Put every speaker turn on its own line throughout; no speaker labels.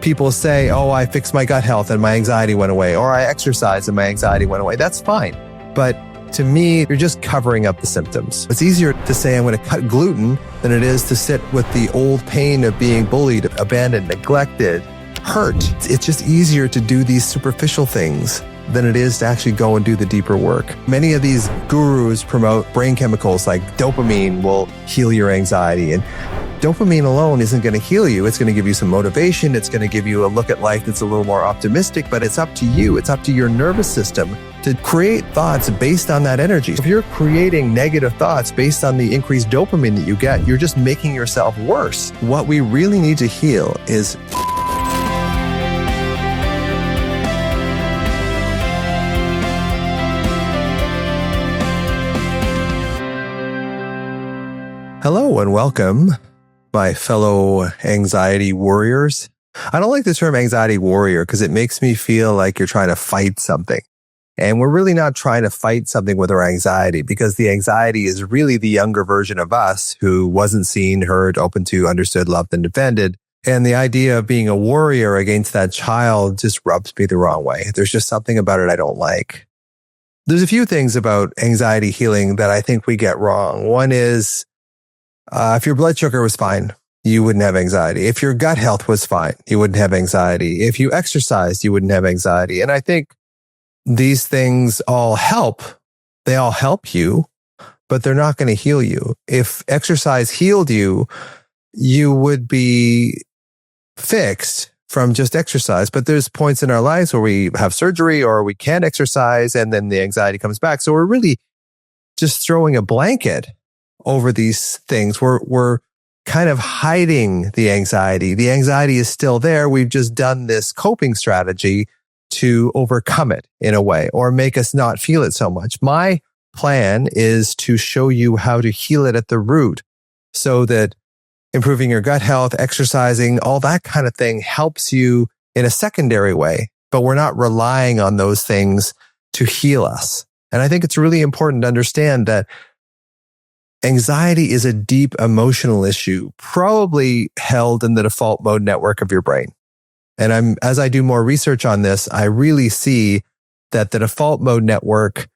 people say, oh, I fixed my gut health and my anxiety went away, or I exercised and my anxiety went away. That's fine. But to me, you're just covering up the symptoms. It's easier to say I'm going to cut gluten than it is to sit with the old pain of being bullied, abandoned, neglected, hurt. It's just easier to do these superficial things than it is to actually go and do the deeper work. Many of these gurus promote brain chemicals like dopamine will heal your anxiety. And dopamine alone isn't going to heal you. It's going to give you some motivation. It's going to give you a look at life that's a little more optimistic, but it's up to you. It's up to your nervous system to create thoughts based on that energy. If you're creating negative thoughts based on the increased dopamine that you get, you're just making yourself worse. What we really need to heal is hello and welcome, my fellow anxiety warriors. I don't like the term anxiety warrior because it makes me feel like you're trying to fight something. And we're really not trying to fight something with our anxiety, because the anxiety is really the younger version of us who wasn't seen, heard, open to, understood, loved, and defended. And the idea of being a warrior against that child just rubs me the wrong way. There's just something about it I don't like. There's a few things about anxiety healing that I think we get wrong. One is, if your blood sugar was fine, you wouldn't have anxiety. If your gut health was fine, you wouldn't have anxiety. If you exercised, you wouldn't have anxiety. And I think these things all help. They all help you, but they're not going to heal you. If exercise healed you, you would be fixed from just exercise. But there's points in our lives where we have surgery or we can't exercise and then the anxiety comes back. So we're really just throwing a blanket over these things. We're kind of hiding the anxiety. The anxiety is still there. We've just done this coping strategy to overcome it in a way, or make us not feel it so much. My plan is to show you how to heal it at the root so that improving your gut health, exercising, all that kind of thing helps you in a secondary way, but we're not relying on those things to heal us. And I think it's really important to understand that anxiety is a deep emotional issue, probably held in the default mode network of your brain. And as I do more research on this, I really see that the default mode network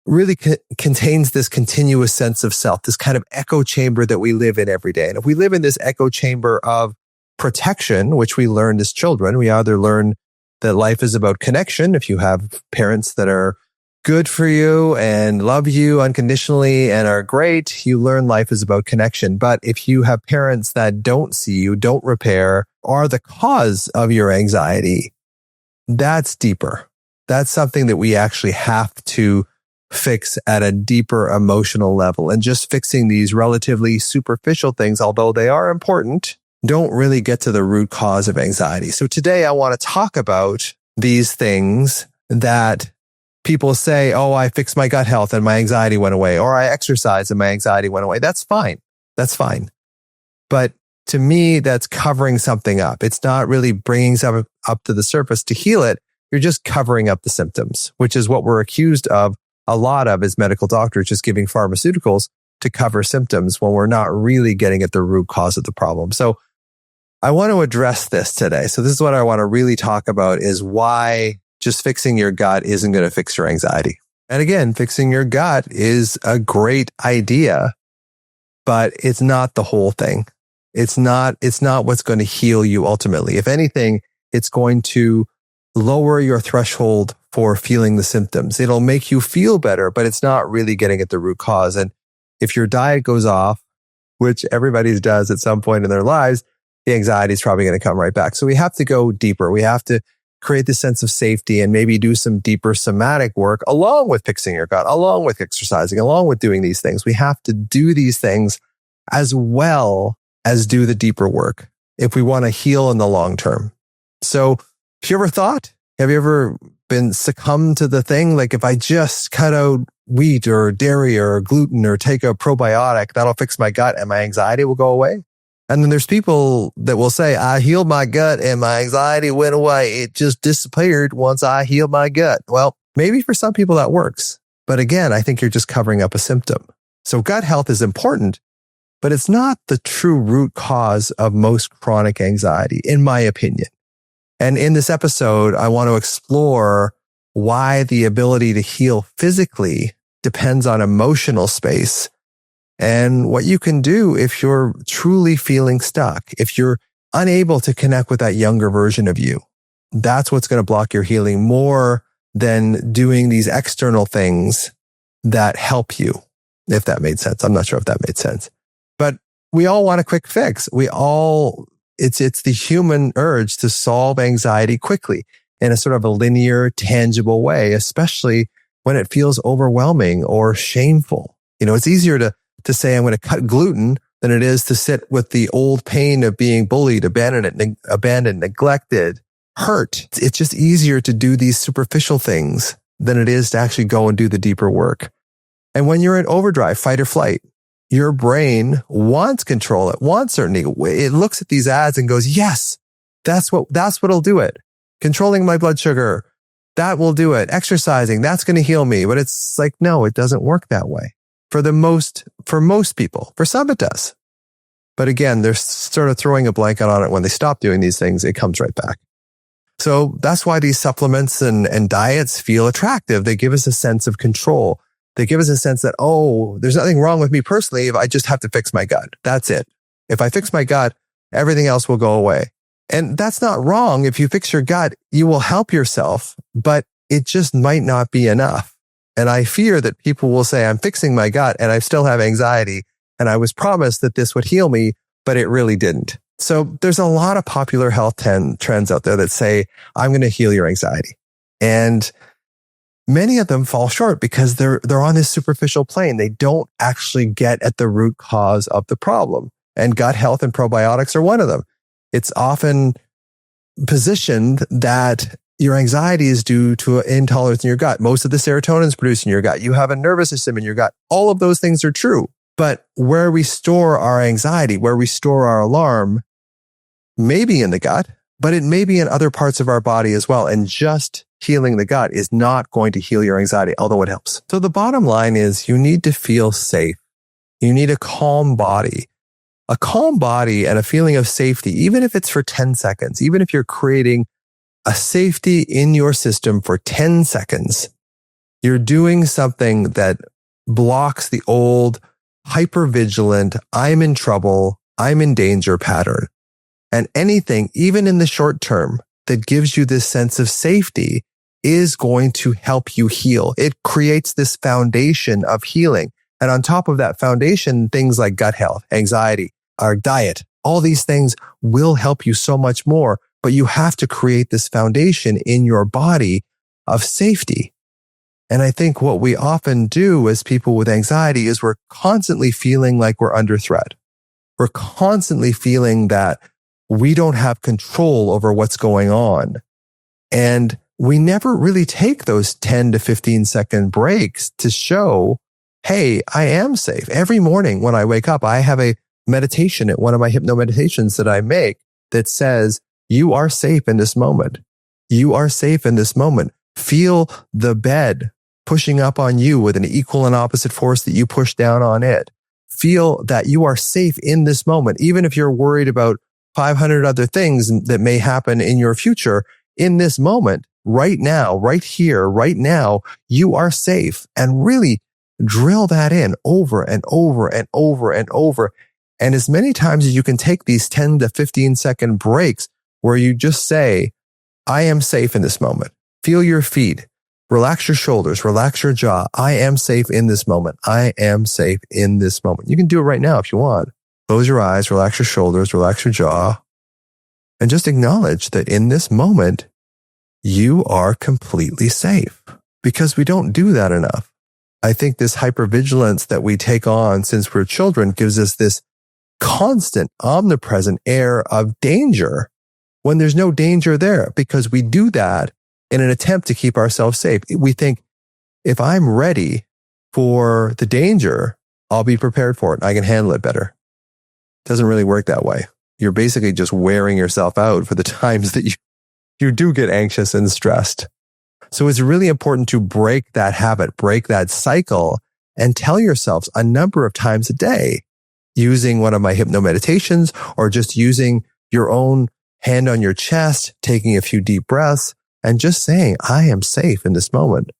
really contains this continuous sense of self, this kind of echo chamber that we live in every day. And if we live in this echo chamber of protection, which we learned as children, we either learn that life is about connection. If you have parents that are good for you and love you unconditionally and are great, you learn life is about connection. But if you have parents that don't see you, don't repair, are the cause of your anxiety, that's deeper. That's something that we actually have to fix at a deeper emotional level. And just fixing these relatively superficial things, although they are important, don't really get to the root cause of anxiety. So today I want to talk about these things that people say, oh, I fixed my gut health and my anxiety went away, or I exercised and my anxiety went away. That's fine. That's fine. But to me, that's covering something up. It's not really bringing something up to the surface to heal it. You're just covering up the symptoms, which is what we're accused of a lot of as medical doctors, just giving pharmaceuticals to cover symptoms when we're not really getting at the root cause of the problem. So I want to address this today. So this is what I want to really talk about, is why just fixing your gut isn't going to fix your anxiety. And again, fixing your gut is a great idea, but it's not the whole thing. It's not what's going to heal you ultimately. If anything, it's going to lower your threshold for feeling the symptoms. It'll make you feel better, but it's not really getting at the root cause. And if your diet goes off, which everybody's does at some point in their lives, the anxiety is probably going to come right back. So we have to go deeper. We have to create this sense of safety and maybe do some deeper somatic work along with fixing your gut, along with exercising, along with doing these things. We have to do these things as well as do the deeper work if we want to heal in the long term. So have you ever been succumbed to the thing? Like, if I just cut out wheat or dairy or gluten or take a probiotic, that'll fix my gut and my anxiety will go away. And then there's people that will say, I healed my gut and my anxiety went away. It just disappeared once I healed my gut. Well, maybe for some people that works. But again, I think you're just covering up a symptom. So gut health is important, but it's not the true root cause of most chronic anxiety, in my opinion. And in this episode, I want to explore why the ability to heal physically depends on emotional space and what you can do if you're truly feeling stuck, if you're unable to connect with that younger version of you. That's what's going to block your healing more than doing these external things that help you, if that made sense. I'm not sure if that made sense. But we all want a quick fix. It's the human urge to solve anxiety quickly in a sort of a linear, tangible way, especially when it feels overwhelming or shameful. It's easier to say I'm going to cut gluten than it is to sit with the old pain of being bullied, abandoned, neglected, hurt. It's just easier to do these superficial things than it is to actually go and do the deeper work. And when you're in overdrive, fight or flight, your brain wants control. It wants certainty. It looks at these ads and goes, yes, that's what'll do it. Controlling my blood sugar, that will do it. Exercising, that's going to heal me. But it's like, no, it doesn't work that way. For most people, for some it does. But again, they're sort of throwing a blanket on it. When they stop doing these things, it comes right back. So that's why these supplements and diets feel attractive. They give us a sense of control. They give us a sense that, oh, there's nothing wrong with me personally if I just have to fix my gut. That's it. If I fix my gut, everything else will go away. And that's not wrong. If you fix your gut, you will help yourself, but it just might not be enough. And I fear that people will say, I'm fixing my gut and I still have anxiety. And I was promised that this would heal me, but it really didn't. So there's a lot of popular health trends out there that say, I'm going to heal your anxiety. And many of them fall short because they're on this superficial plane. They don't actually get at the root cause of the problem. And gut health and probiotics are one of them. It's often positioned that your anxiety is due to an intolerance in your gut. Most of the serotonin is produced in your gut. You have a nervous system in your gut. All of those things are true. But where we store our anxiety, where we store our alarm, may be in the gut, but it may be in other parts of our body as well. And just healing the gut is not going to heal your anxiety, although it helps. So the bottom line is you need to feel safe. You need a calm body. A calm body and a feeling of safety, even if it's for 10 seconds, even if you're creating a safety in your system for 10 seconds, you're doing something that blocks the old hypervigilant, I'm in trouble, I'm in danger pattern. And anything, even in the short term, that gives you this sense of safety is going to help you heal. It creates this foundation of healing. And on top of that foundation, things like gut health, anxiety, our diet, all these things will help you so much more. But you have to create this foundation in your body of safety. And I think what we often do as people with anxiety is we're constantly feeling like we're under threat. We're constantly feeling that we don't have control over what's going on. And we never really take those 10 to 15 second breaks to show, hey, I am safe. Every morning when I wake up, I have a meditation at one of my hypno meditations that I make that says, you are safe in this moment. You are safe in this moment. Feel the bed pushing up on you with an equal and opposite force that you push down on it. Feel that you are safe in this moment, even if you're worried about 500 other things that may happen in your future. In this moment, right now, right here, right now, you are safe. And really drill that in over and over and over and over. And as many times as you can take these 10 to 15 second breaks where you just say, I am safe in this moment. Feel your feet. Relax your shoulders. Relax your jaw. I am safe in this moment. I am safe in this moment. You can do it right now if you want. Close your eyes, relax your shoulders, relax your jaw, and just acknowledge that in this moment, you are completely safe, because we don't do that enough. I think this hypervigilance that we take on since we're children gives us this constant, omnipresent air of danger when there's no danger there, because we do that in an attempt to keep ourselves safe. We think, if I'm ready for the danger, I'll be prepared for it. I can handle it better. It doesn't really work that way. You're basically just wearing yourself out for the times that you do get anxious and stressed. So it's really important to break that habit, break that cycle, and tell yourselves a number of times a day, using one of my hypno meditations or just using your own hand on your chest, taking a few deep breaths, and just saying, I am safe in this moment.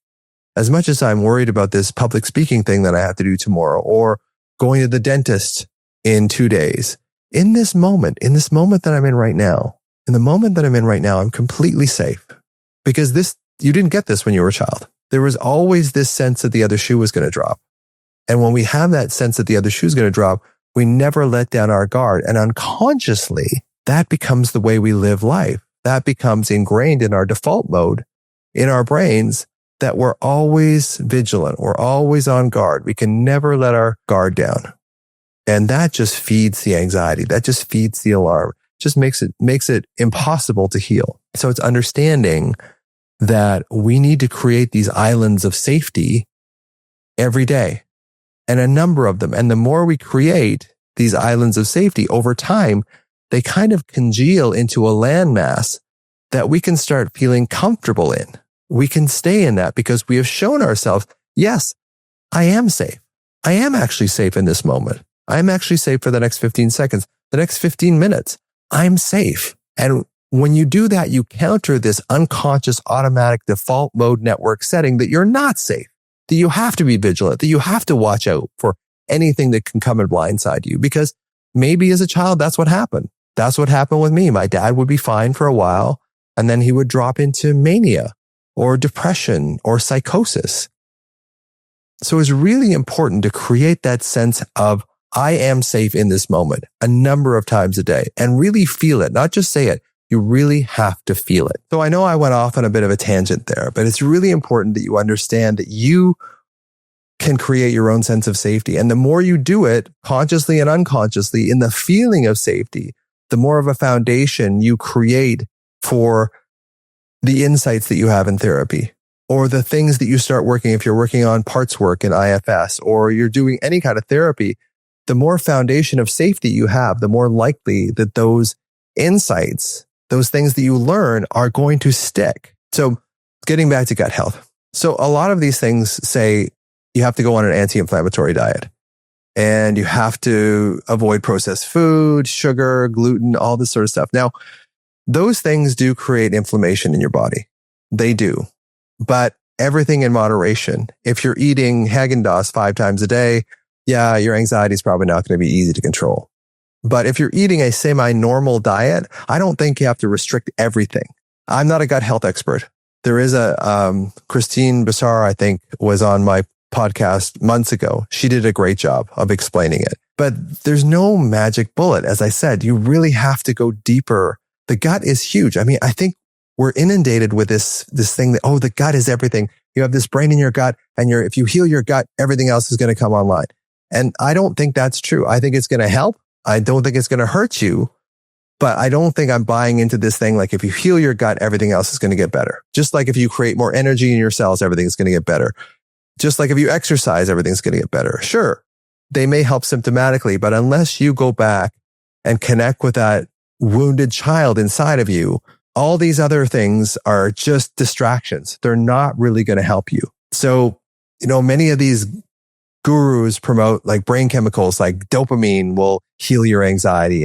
As much as I'm worried about this public speaking thing that I have to do tomorrow, or going to the dentist in 2 days, in this moment that I'm in right now, I'm completely safe. Because you didn't get this when you were a child. There was always this sense that the other shoe was going to drop. And when we have that sense that the other shoe is going to drop, we never let down our guard. And unconsciously, that becomes the way we live life. That becomes ingrained in our default mode in our brains, that we're always vigilant. We're always on guard. We can never let our guard down. And that just feeds the anxiety. That just feeds the alarm. Just makes it impossible to heal. So it's understanding that we need to create these islands of safety every day, and a number of them. And the more we create these islands of safety over time, they kind of congeal into a landmass that we can start feeling comfortable in. We can stay in that because we have shown ourselves, yes, I am safe. I am actually safe in this moment. I'm actually safe for the next 15 seconds, the next 15 minutes. I'm safe. And when you do that, you counter this unconscious automatic default mode network setting that you're not safe, that you have to be vigilant, that you have to watch out for anything that can come and blindside you. Because maybe as a child, that's what happened. That's what happened with me. My dad would be fine for a while, and then he would drop into mania or depression or psychosis. So it's really important to create that sense of, I am safe in this moment a number of times a day, and really feel it, not just say it. You really have to feel it. So I know I went off on a bit of a tangent there, but it's really important that you understand that you can create your own sense of safety. And the more you do it consciously and unconsciously in the feeling of safety, the more of a foundation you create for the insights that you have in therapy, or the things that you start working, if you're working on parts work in IFS, or you're doing any kind of therapy. The more foundation of safety you have, the more likely that those insights, those things that you learn, are going to stick. So getting back to gut health. So a lot of these things say you have to go on an anti-inflammatory diet, and you have to avoid processed food, sugar, gluten, all this sort of stuff. Now, those things do create inflammation in your body. They do. But everything in moderation. If you're eating Haagen-Dazs 5 times a day, yeah, your anxiety is probably not going to be easy to control. But if you're eating a semi-normal diet, I don't think you have to restrict everything. I'm not a gut health expert. There is Christine Bassar, I think, was on my podcast months ago. She did a great job of explaining it. But there's no magic bullet. As I said, you really have to go deeper. The gut is huge. I mean, I think we're inundated with this thing that, the gut is everything. You have this brain in your gut, and if you heal your gut, everything else is going to come online. And I don't think that's true. I think it's going to help. I don't think it's going to hurt you, but I don't think I'm buying into this thing. Like, if you heal your gut, everything else is going to get better. Just like if you create more energy in your cells, everything's going to get better. Just like if you exercise, everything's going to get better. Sure, they may help symptomatically, but unless you go back and connect with that wounded child inside of you, all these other things are just distractions. They're not really going to help you. So, many of these gurus promote like brain chemicals like dopamine will heal your anxiety.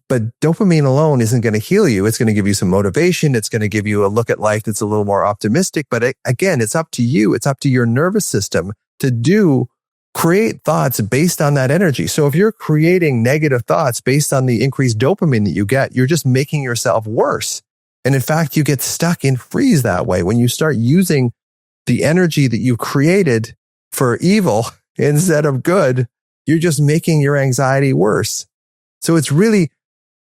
But dopamine alone isn't going to heal you. It's going to give you some motivation. It's going to give you a look at life that's a little more optimistic. But again, it's up to you. It's up to your nervous system to create thoughts based on that energy. So if you're creating negative thoughts based on the increased dopamine that you get, you're just making yourself worse. And in fact, you get stuck in freeze that way. When you start using the energy that you created for evil instead of good, you're just making your anxiety worse. So it's really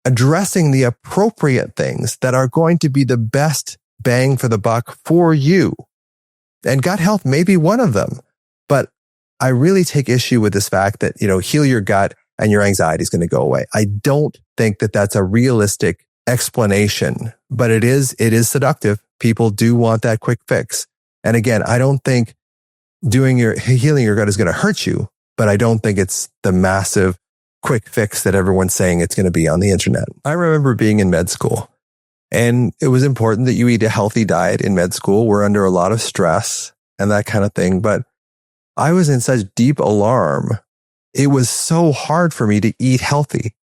addressing the appropriate things that are going to be the best bang for the buck for you. And gut health may be one of them. But I really take issue with this fact that, heal your gut and your anxiety is going to go away. I don't think that that's a realistic explanation, but it is seductive. People do want that quick fix. And again, I don't think healing your gut is going to hurt you, but I don't think it's the massive quick fix that everyone's saying it's going to be on the internet. I remember being in med school, and it was important that you eat a healthy diet in med school. We're under a lot of stress and that kind of thing, but I was in such deep alarm. It was so hard for me to eat healthy.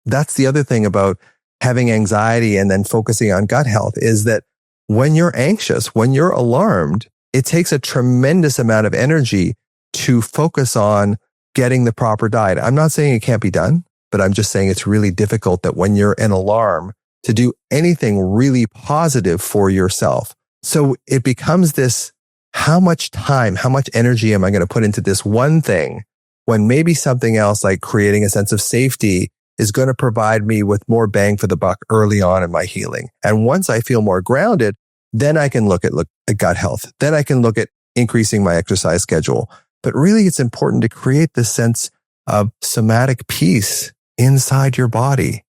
That's the other thing about having anxiety and then focusing on gut health is that when you're anxious, when you're alarmed, it takes a tremendous amount of energy to focus on getting the proper diet. I'm not saying it can't be done, but I'm just saying it's really difficult that when you're in alarm to do anything really positive for yourself. So it becomes this, how much time, how much energy am I going to put into this one thing when maybe something else like creating a sense of safety is going to provide me with more bang for the buck early on in my healing. And once I feel more grounded, then I can look at gut health. Then I can look at increasing my exercise schedule. But really, it's important to create this sense of somatic peace inside your body.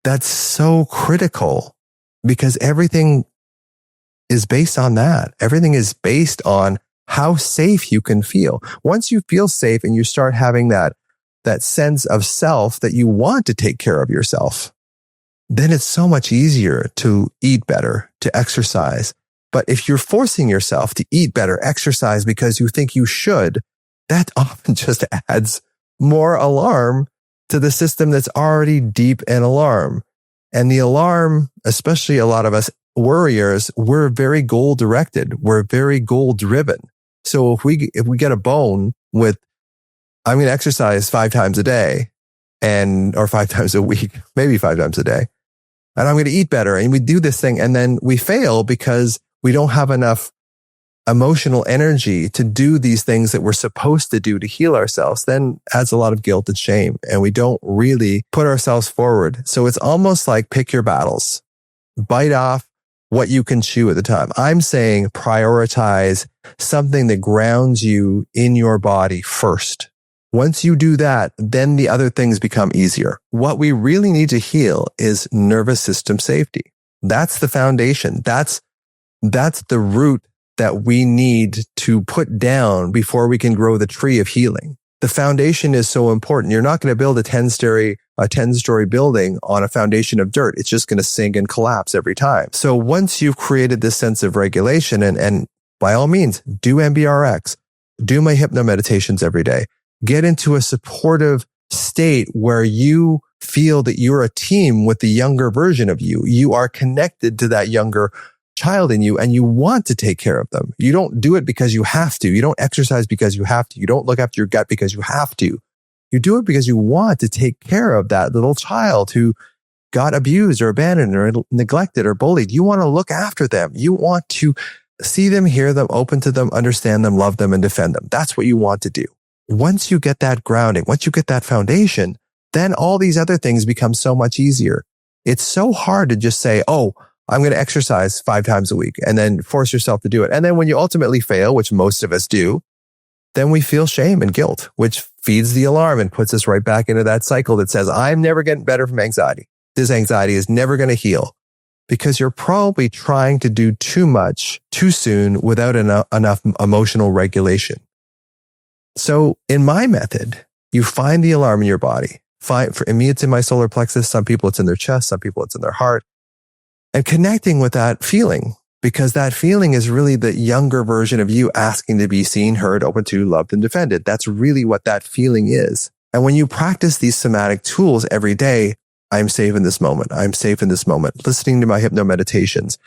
That's so critical because everything is based on that. Everything is based on how safe you can feel. Once you feel safe and you start having that sense of self that you want to take care of yourself, then it's so much easier to eat better, to exercise. But if you're forcing yourself to eat better, exercise because you think you should, that often just adds more alarm to the system that's already deep in alarm. And the alarm, especially a lot of us worriers, we're very goal directed. We're very goal driven. So if we get a bone with, I'm going to exercise 5 times a day or 5 times a week, maybe 5 times a day, and I'm going to eat better, and we do this thing and then we fail because we don't have enough emotional energy to do these things that we're supposed to do to heal ourselves, then adds a lot of guilt and shame. And we don't really put ourselves forward. So it's almost like pick your battles, bite off what you can chew at the time. I'm saying prioritize something that grounds you in your body first. Once you do that, then the other things become easier. What we really need to heal is nervous system safety. That's the foundation. That's the root that we need to put down before we can grow the tree of healing. The foundation is so important. You're not going to build a 10-story building on a foundation of dirt. It's just going to sink and collapse every time. So once you've created this sense of regulation, and by all means, do MBRX, do my hypno meditations every day, get into a supportive state where you feel that you're a team with the younger version of you. You are connected to that younger child in you and you want to take care of them. You don't do it because you have to. You don't exercise because you have to. You don't look after your gut because you have to. You do it because you want to take care of that little child who got abused or abandoned or neglected or bullied. You want to look after them. You want to see them, hear them, open to them, understand them, love them, and defend them. That's what you want to do. Once you get that grounding, once you get that foundation, then all these other things become so much easier. It's so hard to just say, oh, I'm going to exercise 5 times a week and then force yourself to do it. And then when you ultimately fail, which most of us do, then we feel shame and guilt, which feeds the alarm and puts us right back into that cycle that says, I'm never getting better from anxiety. This anxiety is never going to heal because you're probably trying to do too much too soon without enough emotional regulation. So in my method, you find the alarm in your body. For me, it's in my solar plexus. Some people, it's in their chest. Some people, it's in their heart. And connecting with that feeling, because that feeling is really the younger version of you asking to be seen, heard, open to, loved, and defended. That's really what that feeling is. And when you practice these somatic tools every day, I'm safe in this moment. I'm safe in this moment. Listening to my hypno meditations,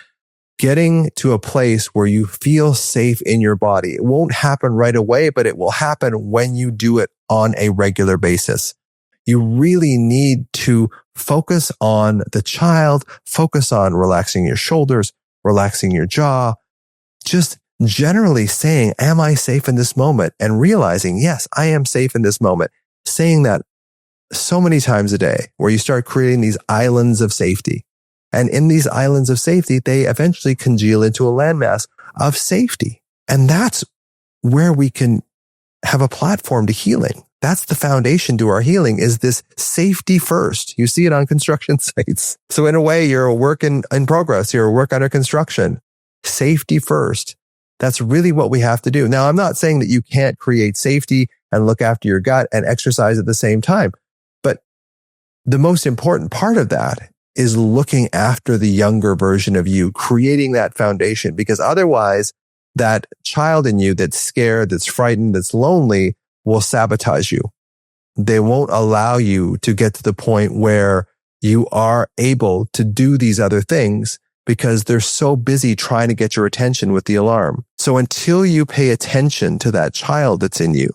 getting to a place where you feel safe in your body. It won't happen right away, but it will happen when you do it on a regular basis. You really need to focus on the child, focus on relaxing your shoulders, relaxing your jaw, just generally saying, am I safe in this moment? And realizing, yes, I am safe in this moment. Saying that so many times a day where you start creating these islands of safety. And in these islands of safety, they eventually congeal into a landmass of safety. And that's where we can have a platform to healing. That's the foundation to our healing, is this safety first. You see it on construction sites. So in a way, you're a work in progress. You're a work under construction. Safety first. That's really what we have to do. Now, I'm not saying that you can't create safety and look after your gut and exercise at the same time. But the most important part of that is looking after the younger version of you, creating that foundation, because otherwise that child in you that's scared, that's frightened, that's lonely will sabotage you. They won't allow you to get to the point where you are able to do these other things because they're so busy trying to get your attention with the alarm. So until you pay attention to that child that's in you,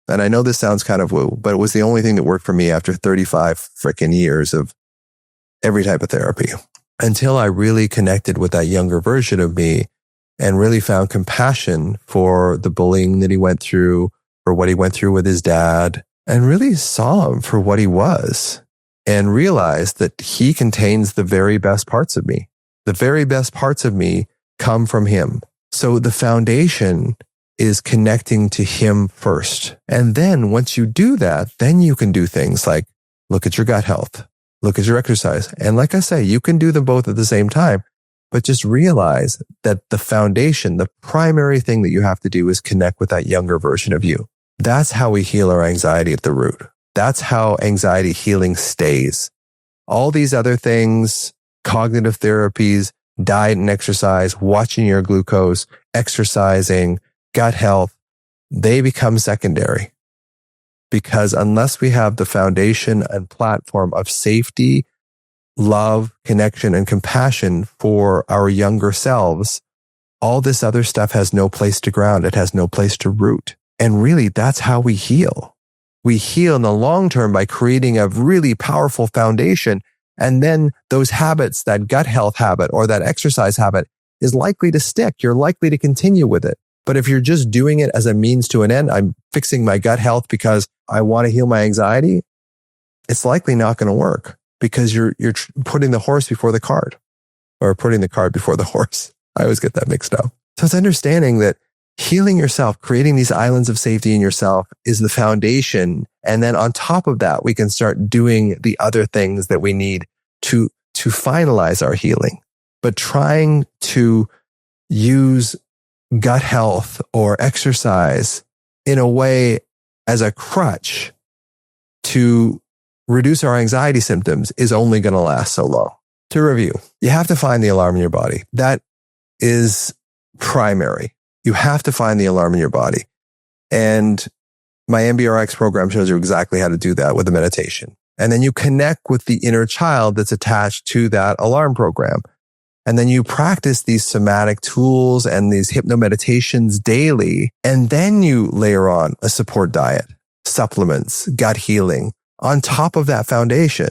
and I know this sounds kind of woo, but it was the only thing that worked for me after 35 freaking years of every type of therapy. Until I really connected with that younger version of me and really found compassion for the bullying that he went through, for what he went through with his dad, and really saw him for what he was and realized that he contains the very best parts of me. The very best parts of me come from him. So the foundation is connecting to him first. And then once you do that, then you can do things like look at your gut health, look at your exercise. And like I say, you can do them both at the same time, but just realize that the foundation, the primary thing that you have to do is connect with that younger version of you. That's how we heal our anxiety at the root. That's how anxiety healing stays. All these other things, cognitive therapies, diet and exercise, watching your glucose, exercising, gut health, they become secondary. Because unless we have the foundation and platform of safety, love, connection, and compassion for our younger selves, all this other stuff has no place to ground. It has no place to root. And really, that's how we heal. We heal in the long term by creating a really powerful foundation. And then those habits, that gut health habit or that exercise habit is likely to stick. You're likely to continue with it. But if you're just doing it as a means to an end, I'm fixing my gut health because I want to heal my anxiety, it's likely not going to work because you're putting the horse before the cart or putting the cart before the horse. I always get that mixed up. So it's understanding that healing yourself, creating these islands of safety in yourself is the foundation. And then on top of that, we can start doing the other things that we need to finalize our healing. But trying to use gut health or exercise in a way as a crutch to reduce our anxiety symptoms is only going to last so long. To review, you have to find the alarm in your body. That is primary. You have to find the alarm in your body. And my MBRX program shows you exactly how to do that with a meditation. And then you connect with the inner child that's attached to that alarm program. And then you practice these somatic tools and these hypnomeditations daily. And then you layer on a support diet, supplements, gut healing. On top of that foundation,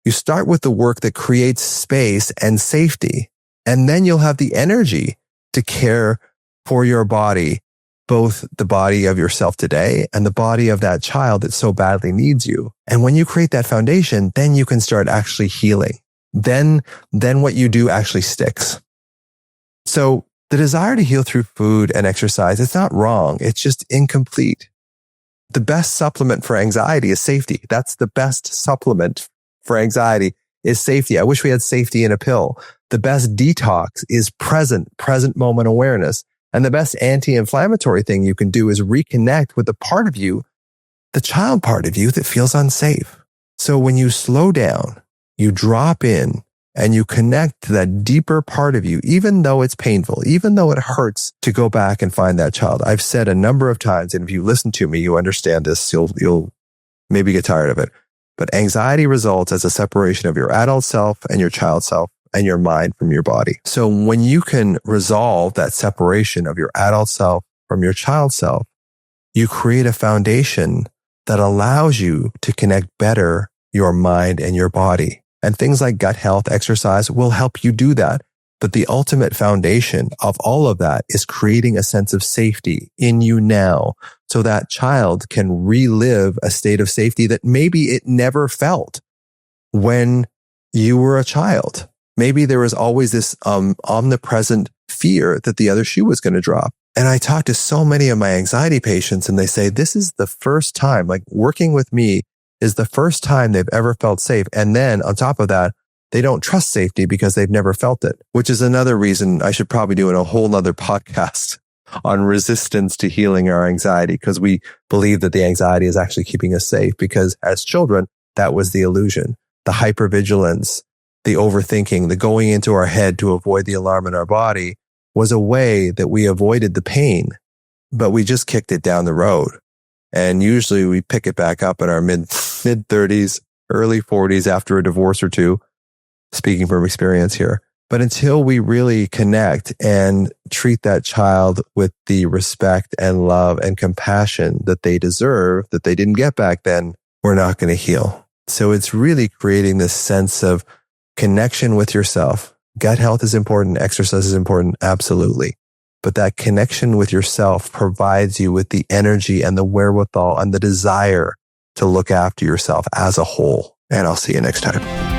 you start with the work that creates space and safety. And then you'll have the energy to care for your body, both the body of yourself today and the body of that child that so badly needs you. And when you create that foundation, then you can start actually healing. Then what you do actually sticks. So the desire to heal through food and exercise, it's not wrong. It's just incomplete. The best supplement for anxiety is safety. That's the best supplement for anxiety is safety. I wish we had safety in a pill. The best detox is present moment awareness. And the best anti-inflammatory thing you can do is reconnect with the part of you, the child part of you that feels unsafe. So when you slow down, you drop in and you connect to that deeper part of you, even though it's painful, even though it hurts to go back and find that child. I've said a number of times, and if you listen to me, you understand this, you'll maybe get tired of it. But anxiety results as a separation of your adult self and your child self and your mind from your body. So when you can resolve that separation of your adult self from your child self, you create a foundation that allows you to connect better your mind and your body. And things like gut health, exercise will help you do that. But the ultimate foundation of all of that is creating a sense of safety in you now so that child can relive a state of safety that maybe it never felt when you were a child. Maybe there was always this omnipresent fear that the other shoe was going to drop. And I talk to so many of my anxiety patients and they say, this is the first time, like working with me is the first time they've ever felt safe. And then on top of that, they don't trust safety because they've never felt it, which is another reason I should probably do a whole nother podcast on resistance to healing our anxiety, because we believe that the anxiety is actually keeping us safe because as children, that was the illusion, the hypervigilance, the overthinking, the going into our head to avoid the alarm in our body was a way that we avoided the pain, but we just kicked it down the road. And usually we pick it back up in our mid 30s early 40s after a divorce or two, speaking from experience here. But until we really connect and treat that child with the respect and love and compassion that they deserve, that they didn't get back then, we're not going to heal. So it's really creating this sense of connection with yourself. Gut health is important. Exercise is important. Absolutely. But that connection with yourself provides you with the energy and the wherewithal and the desire to look after yourself as a whole. And I'll see you next time.